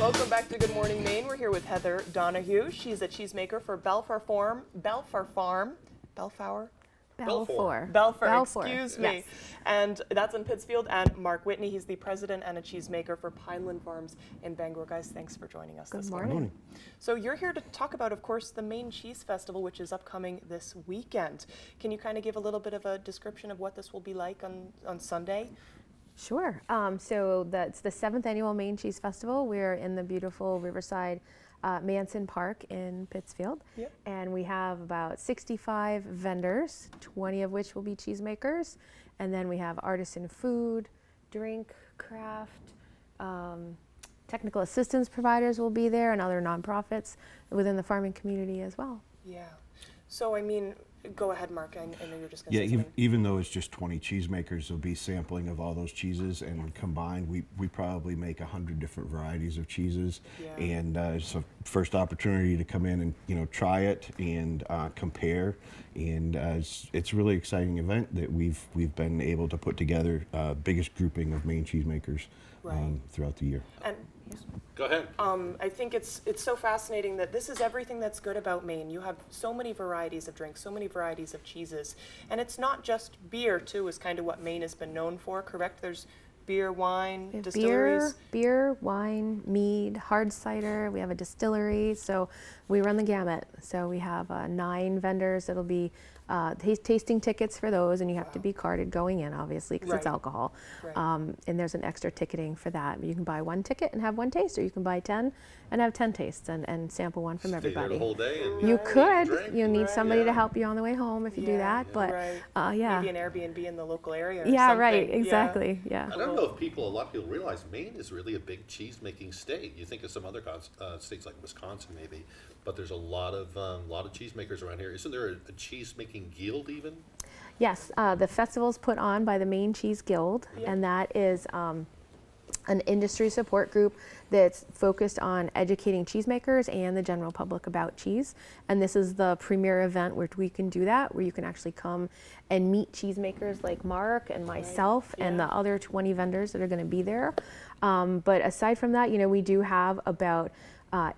Welcome back to Good Morning Maine. We're here with Heather Donahue. She's a cheesemaker for Belfar Farm. Belfar, excuse me. Yes. And that's in Pittsfield. And Mark Whitney, he's the president and a cheesemaker for Pineland Farms in Bangor. Guys, thanks for joining us this morning. Good morning. So you're here to talk about, of course, the Maine Cheese Festival, which is upcoming this weekend. Can you kind of give a little bit of a description of what this will be like on Sunday? Sure. So it's the 7th annual Maine Cheese Festival. We're in the beautiful Riverside Manson Park in Pittsfield. Yep. And we have about 65 vendors, 20 of which will be cheesemakers. And then we have artisan food, drink, craft, technical assistance providers will be there, and other nonprofits within the farming community as well. Yeah. So, I mean, go ahead, Mark. I know you're just going to say Yeah, something. even though it's just 20 cheesemakers, there'll be sampling of all those cheeses, and combined, we probably make 100 different varieties of cheeses. Yeah. And it's a first opportunity to come in and try it and compare. And it's a really exciting event that we've been able to put together. Biggest grouping of Maine cheesemakers Right. throughout the year. And Go ahead. I think it's so fascinating that this is everything that's good about Maine. You have so many varieties of drinks, so many varieties of cheeses. And it's not just beer, too, is kind of what Maine has been known for, correct? There's beer, wine, We have distilleries. beer, wine, mead, hard cider. We have a distillery, so we run the gamut. So we have 9 vendors. It'll be tasting tickets for those, and you have to be carded going in, obviously, because it's Right. alcohol. Right. And there's an extra ticketing for that. You can buy 1 ticket and have 1 taste, or you can buy 10 and have 10 tastes and sample one from Stay there everybody. the whole day and You eat, could. drink. You need Right. somebody to Yeah. help you on the way home if you do Yeah, that. But right. yeah. Maybe an Airbnb in the local area or Yeah, something. right. Yeah. Exactly. Yeah. I don't know if a lot of people realize Maine is really a big cheese-making state. You think of some other states like Wisconsin, maybe, but there's a lot of cheesemakers around here. Isn't there a cheese-making guild even? Yes, the festival's put on by the Maine Cheese Guild, and that is an industry support group that's focused on educating cheesemakers and the general public about cheese. And this is the premier event where we can do that, where you can actually come and meet cheesemakers like Mark and myself and the other 20 vendors that are going to be there. But aside from that, we do have about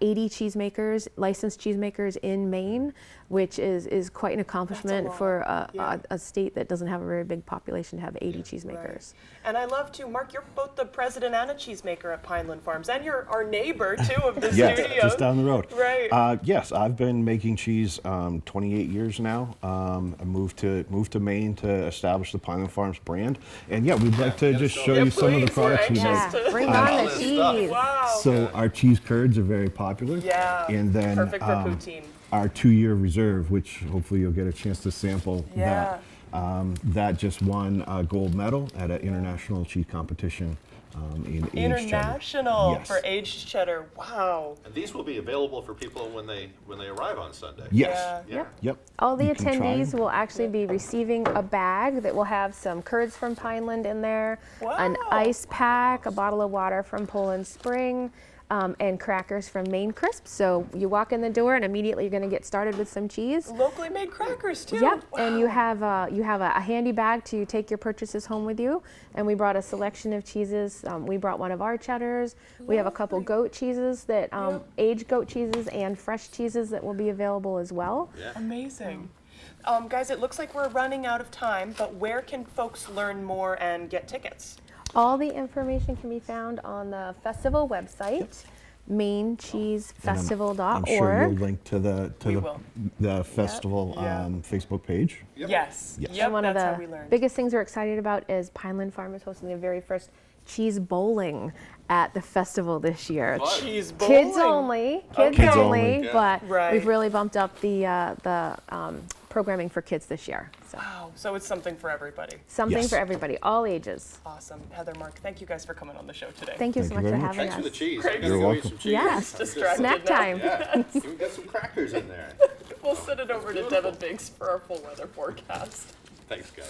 80 cheesemakers, licensed cheesemakers in Maine, which is quite an accomplishment lot. for Yeah. a state that doesn't have a very big population to have 80 Right. cheesemakers. And I love to, Mark, you're both the president and a cheesemaker at Pineland Farms, and you're our neighbor, too, of the Yeah, studio. just down the road. Right. Yes, I've been making cheese 28 years now. I moved to Maine to establish the Pineland Farms brand, and yeah, we'd like to get just us show going. you some of the Please, we're products we anxious make. to- Bring All on the this stuff. cheese. Wow. So our cheese curds are very popular. Yeah. And then Perfect for poutine. our 2-year reserve, which hopefully you'll get a chance to sample. Yeah. That just won a gold medal at an international cheese competition in aged cheddar. International Yes. for aged cheddar. Wow. And these will be available for people when they arrive on Sunday. Yes. Yeah. Yeah. Yep. All the You can try attendees 'em. will actually be receiving a bag that will have some curds from Pineland in there, an Wow. ice pack, a bottle of water from Poland Spring, and crackers from Maine Crisp. So you walk in the door and immediately you're going to get started with some cheese. Locally made crackers, too. Yep, and you Wow. have a handy bag to take your purchases home with you. And we brought a selection of cheeses. We brought one of our cheddars. We have a couple goat cheeses that aged goat cheeses and fresh cheeses that will be available as well. Yeah. Amazing. Guys, it looks like we're running out of time, but where can folks learn more and get tickets? All the information can be found on the festival website, maincheesefestival.org. I'm sure you'll link to We will. the festival Yeah. Facebook page. Yes. Yes. Yep, And one of that's how the we learned. biggest things we're excited about is Pineland Farm is hosting the very first cheese bowling at the festival this year. What? Cheese Kids bowling. only, Okay. Kids only, only. Yeah. but Right. we've really bumped up the programming for kids this year. So Wow, so it's something for everybody. something Yes. for everybody, all ages. Awesome. Heather, Mark, thank you guys for coming on the show today. Thank you so Thank much you for very much. having Thanks us. for the cheese. Great. I gotta You're go eat welcome. some cheese. Yes. Distracted Snack now. time. Yeah. Even got some crackers in there. We'll send it over to Devin Biggs for our full weather forecast. Thanks, guys.